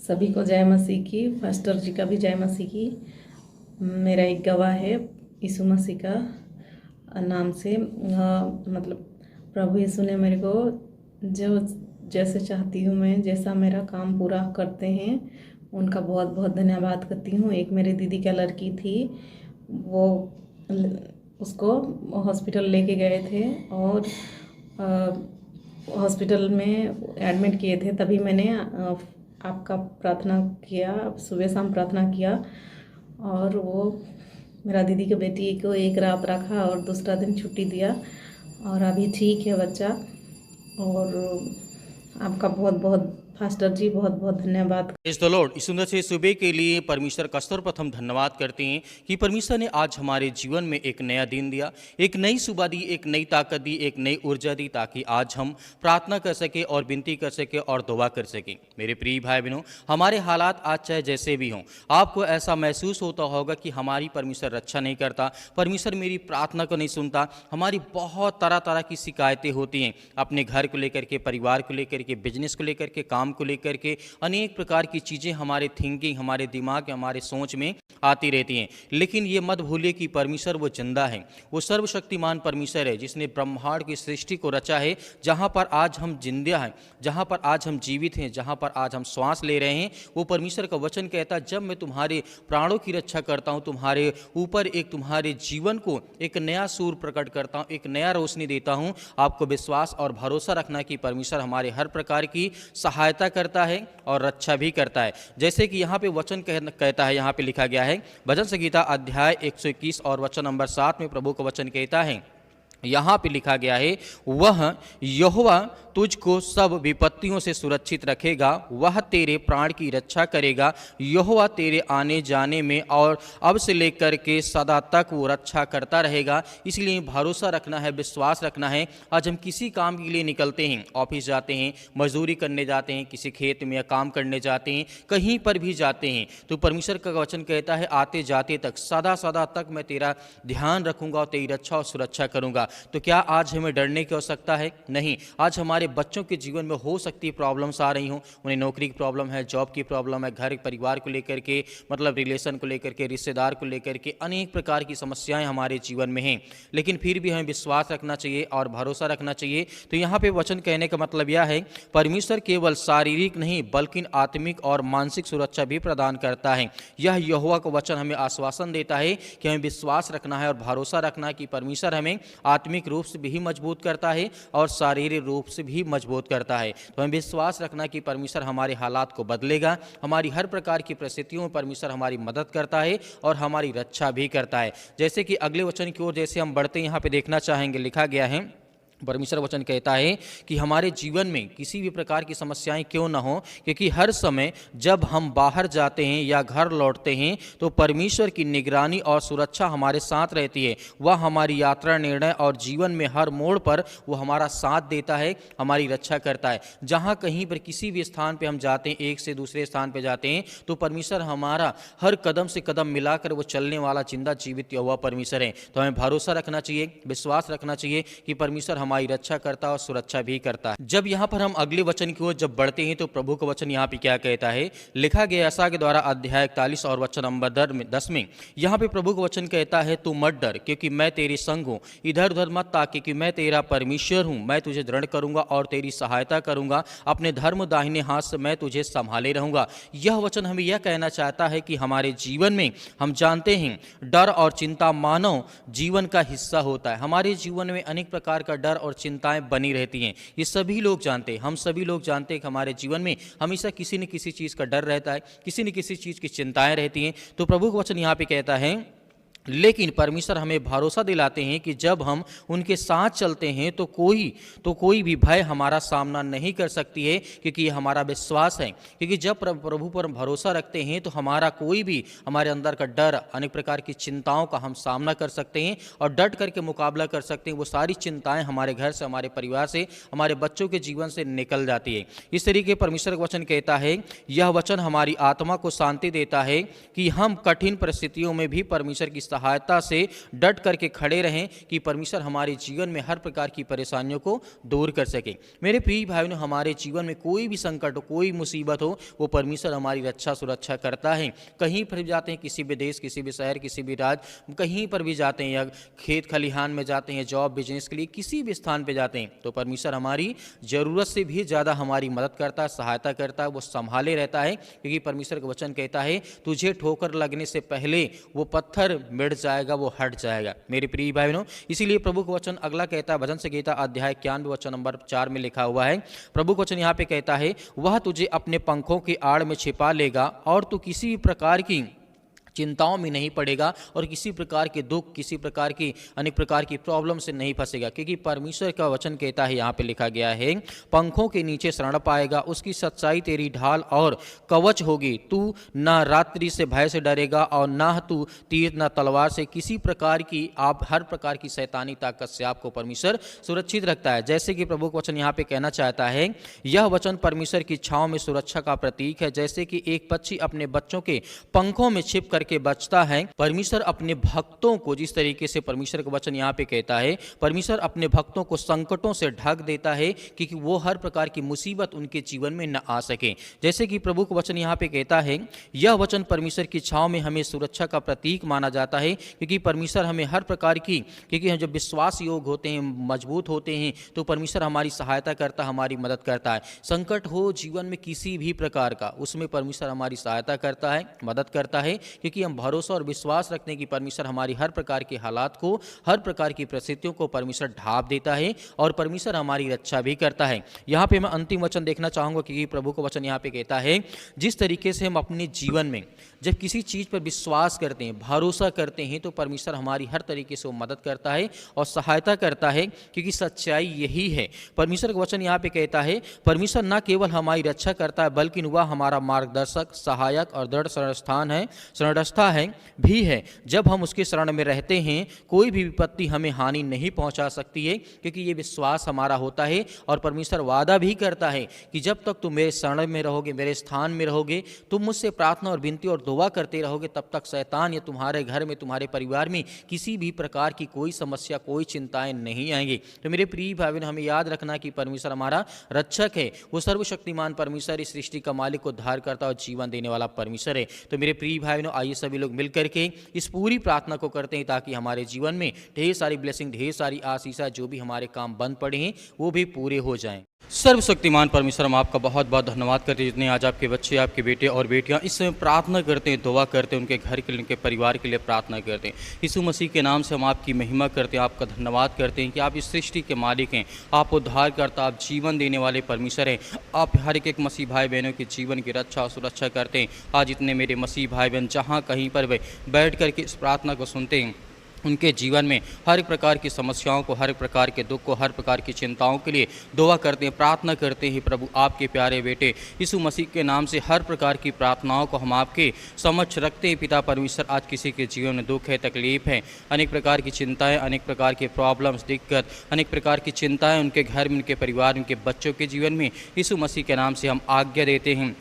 सभी को जय मसीह की। पास्टर जी का भी जय मसीह की। मेरा एक गवाह है यीशु मसीह का नाम से। मतलब प्रभु यीशु ने मेरे को जो जैसे चाहती हूँ मैं, जैसा मेरा काम पूरा करते हैं, उनका बहुत बहुत धन्यवाद करती हूँ। एक मेरी दीदी का लड़की थी, वो उसको हॉस्पिटल लेके गए थे और हॉस्पिटल में एडमिट किए थे। तभी मैंने आपका प्रार्थना किया, सुबह शाम प्रार्थना किया। और वो मेरा दीदी के बेटी को एक रात रखा और दूसरा दिन छुट्टी दिया और अभी ठीक है बच्चा। और आपका बहुत बहुत पास्टर जी बहुत बहुत धन्यवाद। Praise the Lord. इस सुंदर से सुबह के लिए परमेश्वर का सर्वप्रथम धन्यवाद करते हैं कि परमेश्वर ने आज हमारे जीवन में एक नया दिन दिया, एक नई सुबह दी, एक नई ताकत दी, एक नई ऊर्जा दी, ताकि आज हम प्रार्थना कर सके और विनती कर सके और दुआ कर सकें। मेरे प्रिय भाई बहनों, हमारे हालात आज चाहे जैसे भी हों, आपको ऐसा महसूस होता होगा कि हमारी परमेश्वर रक्षा नहीं करता, परमेश्वर मेरी प्रार्थना को नहीं सुनता। हमारी बहुत तरह तरह की शिकायतें होती हैं, अपने घर को लेकर के, परिवार को लेकर के, बिजनेस को लेकर के, काम को लेकर के, अनेक प्रकार की चीज़ें हमारे थिंकिंग, हमारे दिमाग, हमारे सोच में आती रहती हैं। लेकिन ये मत भूलिए कि परमेश्वर वो जिंदा है, वो सर्वशक्तिमान परमेश्वर है जिसने ब्रह्मांड की सृष्टि को रचा है। जहाँ पर आज हम जिंदा हैं, जहाँ पर आज हम जीवित हैं, जहाँ पर आज हम श्वास ले रहे हैं, वो परमेश्वर का वचन कहता है, जब मैं तुम्हारे प्राणों की रक्षा करता हूँ, तुम्हारे ऊपर एक तुम्हारे जीवन को एक नया सूर प्रकट करता हूँ, एक नया रोशनी देता हूँ। आपको विश्वास और भरोसा रखना कि परमेश्वर हमारे हर प्रकार की सहायता करता है और रक्षा भी करता है। जैसे कि यहाँ पे वचन कहता है, यहाँ पे लिखा गया है भजन संहिता अध्याय 121 और वचन नंबर 7 में प्रभु का वचन कहता है, यहाँ पे लिखा गया है, वह यहोवा तुझको सब विपत्तियों से सुरक्षित रखेगा, वह तेरे प्राण की रक्षा करेगा, यहोवा तेरे आने जाने में और अब से लेकर के सदा तक वो रक्षा करता रहेगा। इसलिए भरोसा रखना है, विश्वास रखना है। आज हम किसी काम के लिए निकलते हैं, ऑफिस जाते हैं, मजदूरी करने जाते हैं, किसी खेत में काम करने जाते हैं, कहीं पर भी जाते हैं, तो परमेश्वर का वचन कहता है, आते जाते तक सदा सदा तक मैं तेरा ध्यान रखूंगा और तेरी रक्षा और सुरक्षा करूंगा। तो क्या आज हमें डरने की आवश्यकता है? नहीं। आज हमारे बच्चों के जीवन में हो सकती है प्रॉब्लम्स आ रही हों, उन्हें नौकरी की प्रॉब्लम है, जॉब की प्रॉब्लम है, घर परिवार को लेकर के, मतलब रिलेशन को लेकर के, रिश्तेदार को लेकर के, अनेक प्रकार की समस्याएं हमारे जीवन में हैं। लेकिन फिर भी हमें विश्वास रखना चाहिए और भरोसा रखना चाहिए। तो यहाँ पे वचन कहने का मतलब यह है, परमेश्वर केवल शारीरिक नहीं बल्कि आत्मिक और मानसिक सुरक्षा भी प्रदान करता है। यह यहोवा का वचन हमें आश्वासन देता है कि हमें विश्वास रखना है और भरोसा रखना है कि परमेश्वर हमें आत्मिक रूप से भी मजबूत करता है और शारीरिक रूप से भी मजबूत करता है। तो हमें विश्वास रखना कि परमेश्वर हमारे हालात को बदलेगा, हमारी हर प्रकार की परिस्थितियों में परमेश्वर हमारी मदद करता है और हमारी रक्षा भी करता है। जैसे कि अगले वचन की ओर जैसे हम बढ़ते हैं, यहाँ पे देखना चाहेंगे, लिखा गया है, परमेश्वर वचन कहता है कि हमारे जीवन में किसी भी प्रकार की समस्याएं क्यों ना हो, क्योंकि हर समय जब हम बाहर जाते हैं या घर लौटते हैं तो परमेश्वर की निगरानी और सुरक्षा हमारे साथ रहती है। वह हमारी यात्रा, निर्णय और जीवन में हर मोड़ पर वो हमारा साथ देता है, हमारी रक्षा करता है। जहाँ कहीं पर किसी भी स्थान पर हम जाते हैं, एक से दूसरे स्थान पर जाते हैं, तो परमेश्वर हमारा हर कदम से कदम मिलाकर वो चलने वाला जिंदा जीवित यहोवा परमेश्वर है। तो हमें भरोसा रखना चाहिए, विश्वास रखना चाहिए कि परमेश्वर हमारी रक्षा करता है और सुरक्षा भी करता है। जब यहाँ पर हम अगले वचन की ओर जब बढ़ते हैं तो प्रभु का वचन यहाँ पे क्या कहता है, लिखा गया यशायाह के द्वारा अध्याय 41 और वचन नंबर 10 में, यहाँ पे प्रभु का वचन कहता है, तू मत डर क्योंकि मैं तेरे संग हूँ, इधर उधर मत ताक क्योंकि मैं तेरा परमेश्वर हूँ, मैं तुझे दृढ़ करूंगा और तेरी सहायता करूंगा, अपने धर्म दाहिने हाथ से मैं तुझे संभाले रहूंगा। यह वचन हमें यह कहना चाहता है कि हमारे जीवन में हम जानते हैं डर और चिंता मानव जीवन का हिस्सा होता है। हमारे जीवन में अनेक प्रकार का डर और चिंताएं बनी रहती हैं, ये सभी लोग जानते हैं, हम सभी लोग जानते हैं कि हमारे जीवन में हमेशा किसी न किसी चीज़ का डर रहता है, किसी न किसी चीज़ की चिंताएं रहती हैं। तो प्रभु का वचन यहाँ पे कहता है, लेकिन परमेश्वर हमें भरोसा दिलाते हैं कि जब हम उनके साथ चलते हैं तो कोई भी भय हमारा सामना नहीं कर सकती है, क्योंकि ये हमारा विश्वास है। क्योंकि जब प्रभु पर भरोसा रखते हैं तो हमारा कोई भी, हमारे अंदर का डर, अनेक प्रकार की चिंताओं का हम सामना कर सकते हैं और डट करके मुकाबला कर सकते हैं। वो सारी चिंताएं हमारे घर से, हमारे परिवार से, हमारे बच्चों के जीवन से निकल जाती है। इस तरीके परमेश्वर का वचन कहता है, यह वचन हमारी आत्मा को शांति देता है कि हम कठिन परिस्थितियों में भी परमेश्वर की सहायता से डट करके खड़े रहें कि परमेश्वर हमारे जीवन में हर प्रकार की परेशानियों को दूर कर सके। मेरे प्रिय भाइयों, हमारे जीवन में कोई भी संकट हो, कोई मुसीबत हो, वो परमेश्वर हमारी रक्षा सुरक्षा करता है। कहीं पर भी जाते हैं, किसी भी देश, किसी भी शहर, किसी भी राज्य, कहीं पर भी जाते हैं, या खेत खलिहान में जाते हैं, जॉब बिजनेस के लिए किसी भी स्थान पर जाते हैं, तो परमेश्वर हमारी ज़रूरत से भी ज़्यादा हमारी मदद करता है, सहायता करता है, वो संभाले रहता है। क्योंकि परमेश्वर का वचन कहता है तुझे ठोकर लगने से पहले वो पत्थर मिट जाएगा, वो हट जाएगा। मेरे प्रिय भाई बहनों, इसीलिए प्रभु का वचन अगला कहता है, भजन संहिता अध्याय 91 वचन नंबर 4 में लिखा हुआ है। प्रभु का वचन यहाँ पे कहता है, वह तुझे अपने पंखों की आड़ में छिपा लेगा और तू किसी भी प्रकार की चिंताओं में नहीं पड़ेगा और किसी प्रकार के दुख, किसी प्रकार की अनेक प्रकार की प्रॉब्लम से नहीं फंसेगा। क्योंकि परमेश्वर का वचन कहता है, यहाँ पे लिखा गया है, पंखों के नीचे शरण पाएगा, उसकी सच्चाई तेरी ढाल और कवच होगी। तू ना रात्रि से भय से डरेगा और ना तू तीर ना तलवार से, किसी प्रकार की आप हर प्रकार की शैतानी ताकत से आपको परमेश्वर सुरक्षित रखता है। जैसे कि प्रभु का वचन यहाँ पे कहना चाहता है, यह वचन परमेश्वर की छांव में सुरक्षा का प्रतीक है। जैसे कि एक पक्षी अपने बच्चों के पंखों में छिप करके बचता है, परमेश्वर अपने भक्तों को, जिस तरीके से परमेश्वर का वचन यहाँ पे कहता है, परमेश्वर अपने भक्तों को संकटों से ढक देता है कि वो हर प्रकार की मुसीबत उनके जीवन में न आ सके। जैसे कि प्रभु का वचन यहाँ पे कहता है, यह वचन परमेश्वर की छांव में हमें सुरक्षा का प्रतीक माना जाता है। क्योंकि परमेश्वर हमें हर प्रकार की, क्योंकि हम जब विश्वास योग होते हैं, मजबूत होते हैं, तो परमेश्वर हमारी सहायता करता है, हमारी मदद करता है। संकट हो जीवन में किसी भी प्रकार का, उसमें परमेश्वर हमारी सहायता करता है, मदद करता है। क्योंकि हम भरोसा और विश्वास रखते हैं कि परमेश्वर हमारी हर प्रकार के हालात को, हर प्रकार की परिस्थितियों को परमेश्वर ढांप देता है और परमेश्वर हमारी रक्षा भी करता है। यहाँ पे मैं अंतिम वचन देखना चाहूँगा, क्योंकि प्रभु का वचन यहाँ पे कहता है, जिस तरीके से हम अपने जीवन में जब किसी चीज़ पर विश्वास करते हैं, भरोसा करते हैं, तो परमेश्वर हमारी हर तरीके से वो मदद करता है और सहायता करता है। क्योंकि सच्चाई यही है। परमेश्वर का वचन यहाँ पे कहता है, परमेश्वर न केवल हमारी रक्षा करता है, बल्कि वह हमारा मार्गदर्शक, सहायक और दृढ़ शरणस्थान है, शरणस्था है भी है। जब हम उसके शरण में रहते हैं, कोई भी विपत्ति हमें हानि नहीं पहुंचा सकती है। क्योंकि ये विश्वास हमारा होता है और परमेश्वर वादा भी करता है कि जब तक तुम मेरे शरण में रहोगे, मेरे स्थान में रहोगे, तुम मुझसे प्रार्थना और विनती और दुआ करते रहोगे, तब तक शैतान या तुम्हारे घर में, तुम्हारे परिवार में किसी भी प्रकार की कोई समस्या, कोई चिंताएं नहीं आएंगी। तो मेरे प्रिय भाई बहन, हमें याद रखना कि परमेश्वर हमारा रक्षक है। वो सर्वशक्तिमान परमेश्वर, इस सृष्टि का मालिक, उद्धार करता और जीवन देने वाला परमेश्वर है। तो मेरे प्रिय भाई बहनों, आइए सभी लोग मिलकर के इस पूरी प्रार्थना को करते हैं, ताकि हमारे जीवन में ढेर सारी ब्लेसिंग, ढेर सारी आशीषा, जो भी हमारे काम बंद पड़े हैं, वो भी पूरे हो जाएं। सर्वशक्तिमान परमेश्वर, हम आपका बहुत बहुत धन्यवाद करते हैं, जितने आज आपके बच्चे, आपके बेटे और बेटियां इस समय प्रार्थना करते हैं, दुआ करते हैं, उनके घर के लिए, उनके परिवार के लिए प्रार्थना करते हैं। यीशु मसीह के नाम से हम आपकी महिमा करते हैं, आपका धन्यवाद करते हैं कि आप इस सृष्टि के मालिक हैं, आप उद्धार करता, आप जीवन देने वाले परमेश्वर हैं। आप हर एक मसीह भाई बहनों के जीवन की रक्षा और सुरक्षा करते हैं। आज इतने मेरे मसीह भाई बहन जहाँ कहीं पर वे बैठ करके इस प्रार्थना को सुनते हैं, उनके जीवन में हर प्रकार की समस्याओं को, हर प्रकार के दुख को, हर प्रकार की चिंताओं के लिए दुआ करते हैं, प्रार्थना करते हैं। प्रभु, आपके प्यारे बेटे यीशु मसीह के नाम से हर प्रकार की प्रार्थनाओं को हम आपके समक्ष रखते हैं। पिता परमेश्वर, आज किसी के जीवन में दुख है, तकलीफ है, अनेक प्रकार की चिंताएं, अनेक प्रकार के प्रॉब्लम्स, दिक्कत, अनेक प्रकार की चिंताएं उनके घर में, उनके परिवार, उनके बच्चों के जीवन में यीशु मसीह के नाम से हम आज्ञा देते हैं।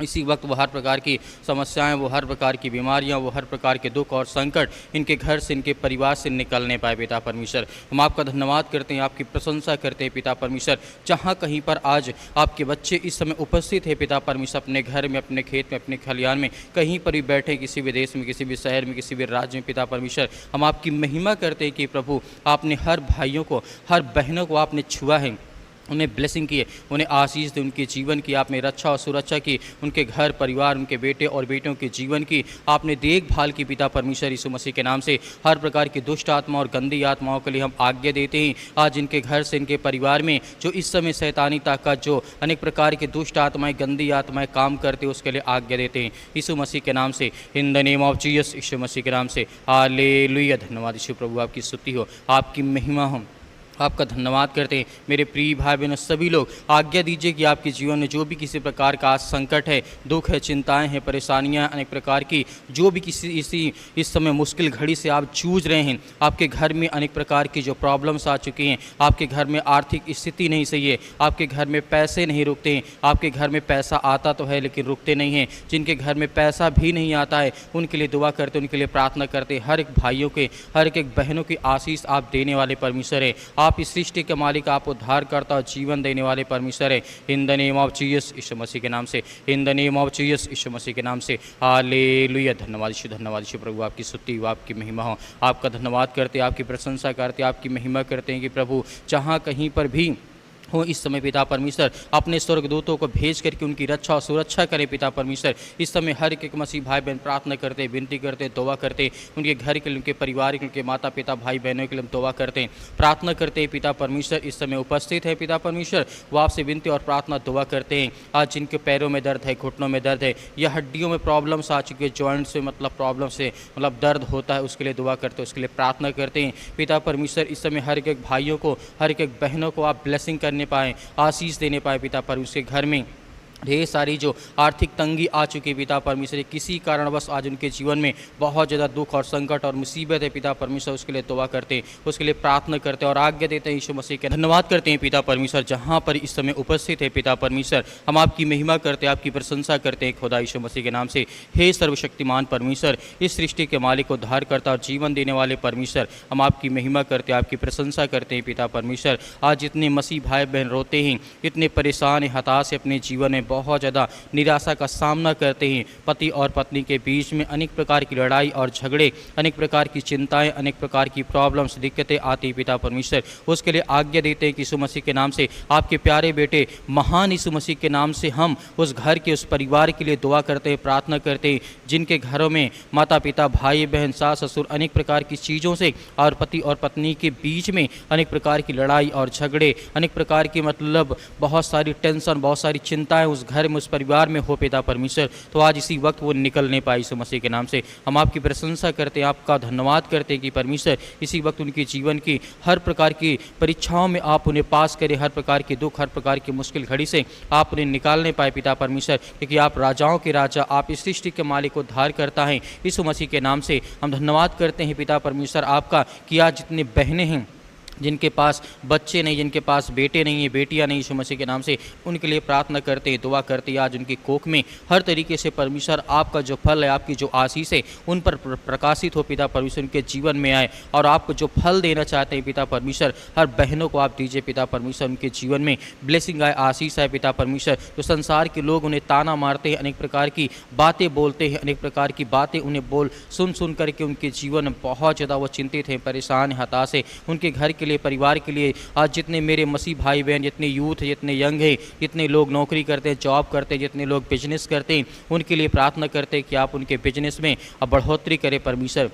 इसी वक्त वो हर प्रकार की समस्याएं, वो हर प्रकार की बीमारियां, वो हर प्रकार के दुख और संकट इनके घर से, इनके परिवार से निकलने पाए। पिता परमेश्वर, हम आपका धन्यवाद करते हैं, आपकी प्रशंसा करते हैं। पिता परमेश्वर, जहां कहीं पर आज आपके बच्चे इस समय उपस्थित है, पिता परमेश्वर, अपने घर में, अपने खेत में, अपने खलिहान में, कहीं पर भी बैठे, किसी भी देश में, किसी भी शहर में, किसी भी राज्य में, पिता परमेश्वर, हम आपकी महिमा करते हैं कि प्रभु, आपने हर भाइयों को, हर बहनों को आपने छुआ है, उन्हें ब्लेसिंग की है, उन्हें आशीष दी, उनके जीवन की आपने रक्षा और सुरक्षा की, उनके घर परिवार, उनके बेटे और बेटियों के जीवन की आपने देखभाल की। पिता परमेश्वर, यीशु मसीह के नाम से हर प्रकार की दुष्ट आत्मा और गंदी आत्माओं के लिए हम आज्ञा देते हैं। आज इनके घर से, इनके परिवार में जो इस समय शैतानी ताकत, जो अनेक प्रकार की दुष्ट आत्माएं, गंदी आत्माएं काम करते हैं, उसके लिए आज्ञा देते हैं यीशु मसीह के नाम से, in the name of Jesus, यीशु मसीह के नाम से। हालेलुया। धन्यवाद यीशु प्रभु, आपकी स्तुति हो, आपकी महिमा हो। आपका धन्यवाद करते हैं। मेरे प्रिय भाई बहनों सभी लोग आज्ञा दीजिए कि आपके जीवन में जो भी किसी प्रकार का संकट है, दुख है, चिंताएं हैं, परेशानियां अनेक प्रकार की जो भी इस समय मुश्किल घड़ी से आप जूझ रहे हैं, आपके घर में अनेक प्रकार की जो प्रॉब्लम्स आ चुकी हैं, आपके घर में आर्थिक स्थिति नहीं सही है, आपके घर में पैसे नहीं रुकते हैं, आपके घर में पैसा आता तो है लेकिन रुकते नहीं हैं, जिनके घर में पैसा भी नहीं आता है उनके लिए दुआ करते, उनके लिए प्रार्थना करते। हर एक भाइयों के, हर एक बहनों की आशीष आप देने वाले परमेश्वर है। आप इस सृष्टि के मालिक, आप उद्धारकर्ता और जीवन देने वाले परमेश्वर है। In the name of Jesus यीशु मसीह के नाम से, in the name of Jesus यीशु मसीह के नाम से, हालेलुया। धन्यवाद यीशु प्रभु, आपकी स्तुति हो, आपकी महिमा हो। आपका धन्यवाद करते, आपकी प्रशंसा करते, आपकी महिमा करते हैं कि प्रभु जहाँ कहीं पर भी हो इस समय पिता परमेश्वर अपने स्वर्गदूतों को भेज करके उनकी रक्षा और सुरक्षा करें। पिता परमेश्वर इस समय हर एक मसीह भाई बहन प्रार्थना करते, विनती करते, दुआ करते, उनके घर के लिए, उनके परिवार के लिए, उनके माता पिता भाई बहनों के लिए दुआ करते, प्रार्थना करते। पिता परमेश्वर इस समय उपस्थित है। पिता परमेश्वर वो आपसे विनती और प्रार्थना दुआ करते हैं। आज जिनके पैरों में दर्द है, घुटनों में दर्द है या हड्डियों में प्रॉब्लम्स आ चुकी है, जॉइंट्स में मतलब प्रॉब्लम से मतलब दर्द होता है, उसके लिए दुआ करते, उसके लिए प्रार्थना करते हैं। पिता परमेश्वर इस समय हर एक भाइयों को, हर एक बहनों को आप ब्लेसिंग करने पाए, आशीष देने पाए। पिता पर उसके घर में ढेर सारी जो आर्थिक तंगी आ चुकी है पिता परमेश्वर, किसी कारणवश आज उनके जीवन में बहुत ज़्यादा दुख और संकट और मुसीबत है पिता परमेश्वर, उसके लिए दुआ करते हैं, उसके लिए प्रार्थना करते हैं और आज्ञा देते हैं। यीशु मसीह के धन्यवाद करते हैं पिता परमेश्वर, जहाँ पर इस समय उपस्थित है पिता परमेश्वर, हम आपकी महिमा करते हैं, आपकी प्रशंसा करते हैं खुदा यीशु मसीह के नाम से। हे सर्वशक्तिमान परमेश्वर, इस सृष्टि के मालिक, उद्धारकर्ता और जीवन देने वाले परमेश्वर, हम आपकी महिमा करते हैं, आपकी प्रशंसा करते हैं पिता परमेश्वर। आज जितने मसीह भाई बहन रोते हैं, इतने परेशान हैं, हताश है, अपने जीवन में बहुत ज़्यादा निराशा का सामना करते हैं, पति और पत्नी के बीच में अनेक प्रकार की लड़ाई और झगड़े, अनेक प्रकार की चिंताएं, अनेक प्रकार की प्रॉब्लम्स, दिक्कतें आती पिता परमेश्वर, उसके लिए आज्ञा देते हैं कि यीशु मसीह के नाम से, आपके प्यारे बेटे महान यीशु मसीह के नाम से हम उस घर के, उस परिवार के लिए दुआ करते हैं, प्रार्थना करते हैं, जिनके घरों में माता पिता, भाई बहन, सास ससुर अनेक प्रकार की चीज़ों से और पति और पत्नी के बीच में अनेक प्रकार की लड़ाई और झगड़े, अनेक प्रकार की मतलब बहुत सारी टेंशन, बहुत सारी चिंताएं उस घर में, उस परिवार में हो पिता परमेश्वर, तो आज इसी वक्त वो निकल नहीं पाए। यीशु मसीह के नाम से हम आपकी प्रशंसा करते हैं, आपका धन्यवाद करते हैं कि परमेश्वर इसी वक्त उनके जीवन की हर प्रकार की परीक्षाओं में आप उन्हें पास करें, हर प्रकार के दुख, हर प्रकार की मुश्किल घड़ी से आप उन्हें निकालने पाए पिता परमेश्वर, क्योंकि आप राजाओं के राजा, आप इस सृष्टि के मालिक, उद्धार करता है। यीशु मसीह के नाम से हम धन्यवाद करते हैं पिता परमेश्वर आपका कि आज जितने बहनें हैं, जिनके पास बच्चे नहीं, जिनके पास बेटे नहीं है, बेटियां नहीं, यीशु मसीह के नाम से उनके लिए प्रार्थना करते हैं, दुआ करते हैं। आज उनकी कोख में हर तरीके से परमेश्वर आपका जो फल है, आपकी जो आशीष है उन पर प्रकाशित हो पिता परमेश्वर, उनके जीवन में आए और आपको जो फल देना चाहते हैं पिता परमेश्वर, हर बहनों को आप दीजिए पिता परमेश्वर, उनके जीवन में ब्लेसिंग आए, आशीष आए पिता परमेश्वर। जो संसार के लोग उन्हें ताना मारते हैं, अनेक प्रकार की बातें बोलते हैं, अनेक प्रकार की बातें उन्हें सुन करके उनके जीवन में बहुत ज़्यादा वो चिंतित हैं, परेशान, हताश है, उनके घर के लिए, परिवार के लिए। आज जितने मेरे मसीह भाई बहन, जितने यूथ है, जितने यंग है, जितने लोग नौकरी करते हैं, जॉब करते हैं, जितने लोग बिजनेस करते हैं, उनके लिए प्रार्थना करते हैं कि आप उनके बिजनेस में अब बढ़ोतरी करें परमेश्वर,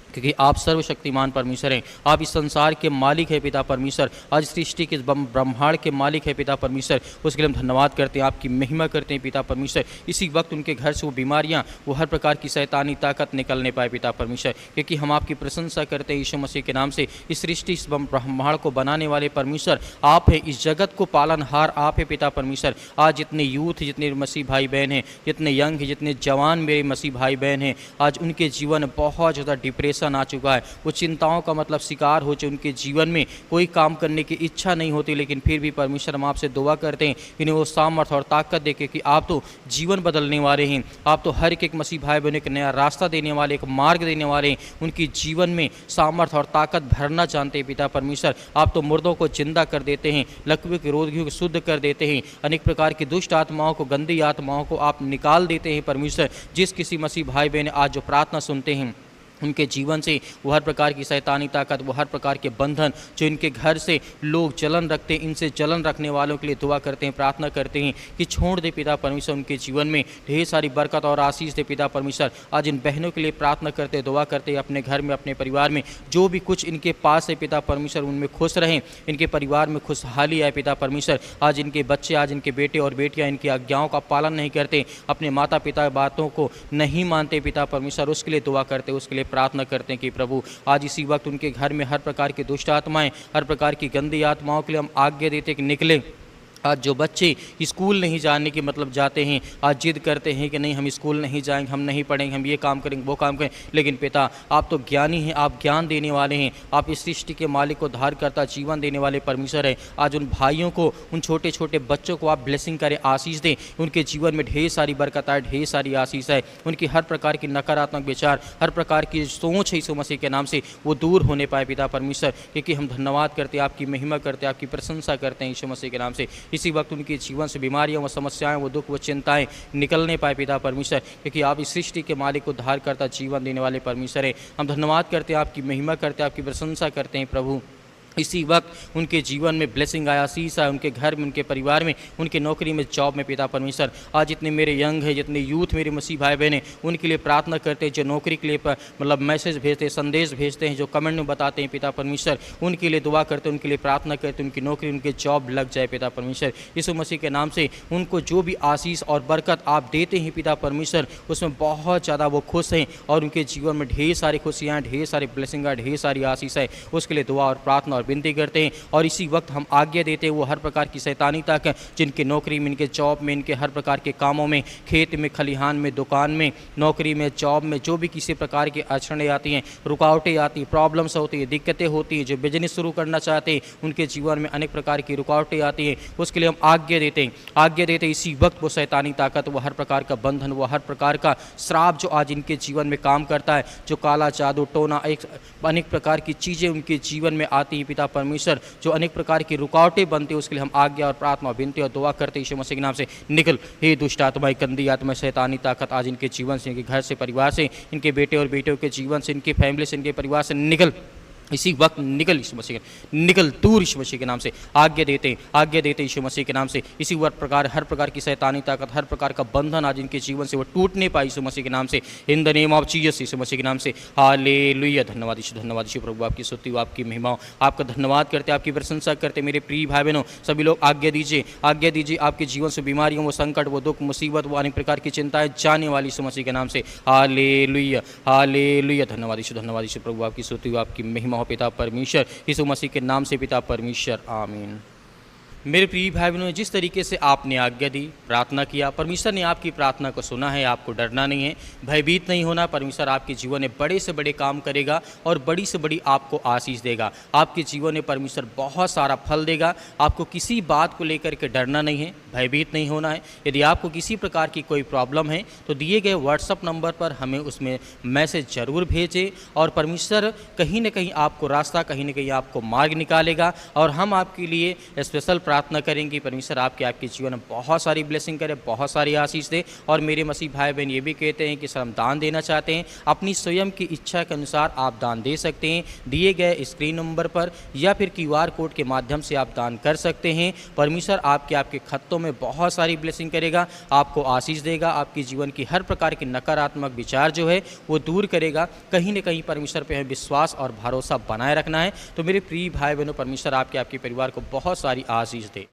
क्योंकि आप सर्वशक्तिमान परमेश्वर हैं, आप इस संसार के मालिक है पिता परमेश्वर, आज सृष्टि के ब्रह्मांड के मालिक है पिता परमेश्वर, उसके लिए हम धन्यवाद करते हैं, आपकी महिमा करते हैं पिता परमेश्वर। इसी वक्त उनके घर से वो बीमारियां, वो हर प्रकार की शैतानी ताकत निकलने पाए पिता परमेश्वर, क्योंकि हम आपकी प्रशंसा करते हैं यीशु मसीह के नाम से। इस सृष्टि, इस ब्रह्मांड को बनाने वाले परमेश्वर आप हैं, इस जगत को पालनहार आप है पिता परमेश्वर। आज जितने यूथ, जितने मसीह भाई बहन हैं, जितने यंग हैं, जितने जवान मेरे मसीह भाई बहन हैं, आज उनके जीवन में बहुत ज़्यादा डिप्रेशन आ चुका है, वो चिंताओं का मतलब शिकार हो चुके, उनके जीवन में कोई काम करने की इच्छा नहीं होती, लेकिन फिर भी परमेश्वर हम आपसे दुआ करते हैं कि इन्हें वो सामर्थ्य और ताकत देके कि आप तो जीवन बदलने वाले हैं, आप तो हर एक मसीह भाई बहन एक नया रास्ता देने वाले, एक मार्ग देने वाले हैं, उनकी जीवन में सामर्थ्य और ताकत भरना जानते हैं पिता परमेश्वर। आप तो मुर्दों को जिंदा कर देते हैं, लकवे के रोगियों को शुद्ध कर देते हैं, अनेक प्रकार की दुष्ट आत्माओं को, गंदी आत्माओं को आप निकाल देते हैं परमेश्वर। जिस किसी मसीह भाई बहन आज जो प्रार्थना सुनते हैं, उनके जीवन से वो हर प्रकार की शैतानी ताकत, वो हर प्रकार के बंधन जो इनके घर से लोग जलन रखते हैं, इनसे जलन रखने वालों के लिए दुआ करते हैं, प्रार्थना करते हैं कि छोड़ दे पिता परमेश्वर, उनके जीवन में ढेर सारी बरकत और आशीष दे पिता परमेश्वर। आज इन बहनों के लिए प्रार्थना करते हैं, दुआ करते हैं, अपने घर में, अपने परिवार में जो भी कुछ इनके पास है पिता परमेश्वर, उनमें खुश रहें, इनके परिवार में खुशहाली आए पिता परमेश्वर। आज इनके बच्चे, आज इनके बेटे और बेटियाँ इनकी आज्ञाओं का पालन नहीं करते, अपने माता पिता की बातों को नहीं मानते पिता परमेश्वर, उसके लिए दुआ करते, उसके लिए प्रार्थना करते हैं कि प्रभु आज इसी वक्त उनके घर में हर प्रकार की दुष्ट आत्माएं, हर प्रकार की गंदी आत्माओं के लिए हम आज्ञा देते हैं कि निकले। आज जो बच्चे स्कूल नहीं जाने की मतलब जाते हैं, आज जिद करते हैं कि नहीं हम स्कूल नहीं जाएंगे, हम नहीं पढ़ेंगे, हम ये काम करेंगे, वो काम करें, लेकिन पिता आप तो ज्ञानी हैं, आप ज्ञान देने वाले हैं, आप इस सृष्टि के मालिक को धार करता जीवन देने वाले परमेश्वर हैं। आज उन भाइयों को, उन छोटे छोटे बच्चों को आप ब्लेसिंग करें, आशीष दें, उनके जीवन में ढेर सारी बरकत आए, ढेर सारी आशीष है, उनकी हर प्रकार की नकारात्मक विचार, हर प्रकार की सोच है यीशु मसीह के नाम से वो दूर होने पाए पिता परमेश्वर। क्योंकि हम धन्यवाद करते हैं, आपकी महिमा करते हैं, आपकी प्रशंसा करते हैं यीशु मसीह के नाम से। इसी वक्त उनके जीवन से बीमारियां, वो समस्याएं, वो दुख, वो चिंताएं निकलने पाए पिता परमेश्वर, क्योंकि आप इस सृष्टि के मालिक को उद्धार करता जीवन देने वाले परमेश्वर हैं। हम धन्यवाद करते हैं, आपकी महिमा करते हैं, आपकी प्रशंसा करते हैं प्रभु। इसी वक्त उनके जीवन में ब्लेसिंग आया, आशीष आया, उनके घर में, उनके परिवार में, उनके नौकरी में, जॉब में पिता परमेश्वर। आज जितने मेरे यंग हैं, जितने यूथ मेरे मसीह भाई बहन हैं, उनके लिए प्रार्थना करते हैं, जो नौकरी के लिए मतलब मैसेज भेजते हैं, संदेश भेजते हैं, जो कमेंट में बताते हैं पिता परमेश्वर, उनके लिए दुआ करते हैं, उनके लिए प्रार्थना करते हैं, उनकी नौकरी, उनके जॉब लग जाए पिता परमेश्वर। यीशु मसीह के नाम से उनको जो भी आशीष और बरकत आप देते हैं पिता परमेश्वर, उसमें बहुत ज़्यादा वो खुश हैं और उनके जीवन में ढेर सारी खुशियाँ, ढेर सारी ब्लेसिंग, ढेर सारी आशीष है। उसके लिए दुआ और प्रार्थना और विनती करते हैं। और इसी वक्त हम आज्ञा देते हैं वो हर प्रकार की शैतानी तक, जिनके नौकरी में, इनके जॉब में, इनके हर प्रकार के कामों में, खेत में, खलिहान में, दुकान में, नौकरी में, जॉब में, जो भी किसी प्रकार की अड़चनें आती हैं, रुकावटें आती हैं, प्रॉब्लम्स होती हैं, दिक्कतें होती हैं, जो बिजनेस शुरू करना चाहते हैं उनके जीवन में अनेक प्रकार की रुकावटें आती हैं, उसके लिए हम आज्ञा देते हैं इसी वक्त वो शैतानी ताकत, वो हर प्रकार का बंधन, वो हर प्रकार का श्राप जो आज इनके जीवन में काम करता है, जो काला जादू, टोना, अनेक प्रकार की चीज़ें उनके जीवन में आती हैं पिता परमेश्वर, जो अनेक प्रकार की रुकावटें बनती है, उसके लिए हम आज्ञा और प्रार्थना, विनती और दुआ करते हैं यीशु मसीह के नाम से। निकल हे दुष्ट आत्मा, गंदी आत्मा, शैतानी ताकत आज इनके जीवन से, इनके घर से, परिवार से, इनके बेटे और बेटियों के जीवन से, इनकी फैमिली से, इनके परिवार से निकल इसी वक्त निकल यीशु मसीह के, निकल दूर यीशु मसीह के नाम से। आज्ञा देते यीशु मसीह के नाम से। इसी प्रकार हर प्रकार की शैतानी ताकत, हर प्रकार का बंधन आज इनके जीवन से वो टूटने पाए यीशु मसीह के नाम से, in the name of Jesus यीशु मसीह के नाम से। हालेलुया। धन्यवाद यीशु प्रभु, आपकी स्तुति, आपकी महिमा, आपका धन्यवाद करते, आपकी प्रशंसा करते। मेरे प्रिय भाई बहनों सभी लोग आज्ञा दीजिए आपके जीवन से बीमारियों, वो संकट, वो दुख, मुसीबत, वो अनेक प्रकार की चिंताएं जाने वाली यीशु मसीह के नाम से। Hallelujah, hallelujah. धन्यवाद यीशु प्रभु, आपकी स्तुति, आपकी महिमा हो पिता परमेश्वर, यीशु मसीह के नाम से पिता परमेश्वर, आमीन। मेरे प्रिय भाई बहनों, जिस तरीके से आपने आज्ञा दी, प्रार्थना किया, परमेश्वर ने आपकी प्रार्थना को सुना है। आपको डरना नहीं है, भयभीत नहीं होना। परमेश्वर आपके जीवन में बड़े से बड़े काम करेगा और बड़ी से बड़ी आपको आशीष देगा। आपके जीवन में परमेश्वर बहुत सारा फल देगा। आपको किसी बात को लेकर के डरना नहीं है, भयभीत नहीं होना है। यदि आपको किसी प्रकार की कोई प्रॉब्लम है तो दिए गए व्हाट्सअप नंबर पर हमें उसमें मैसेज जरूर भेजें और परमेश्वर कहीं न कहीं आपको रास्ता, कहीं न कहीं आपको मार्ग निकालेगा और हम आपके लिए स्पेशल प्रार्थना करेंगे। परमेश्वर आपके जीवन में बहुत सारी ब्लेसिंग करे, बहुत सारी आशीष दे। और मेरे मसीह भाई बहन ये भी कहते हैं कि सर हम दान देना चाहते हैं, अपनी स्वयं की इच्छा के अनुसार आप दान दे सकते हैं। दिए गए स्क्रीन नंबर पर या फिर QR कोड के माध्यम से आप दान कर सकते हैं। परमेश्वर आपके खत्तों में बहुत सारी ब्लेसिंग करेगा, आपको आशीष देगा, आपके जीवन की हर प्रकार की नकारात्मक विचार जो है वो दूर करेगा। कहीं न कहीं परमेश्वर पे हमें विश्वास और भरोसा बनाए रखना है। तो मेरे प्रिय भाई बहनों, परमेश्वर आपके परिवार को बहुत सारी आशीष दे।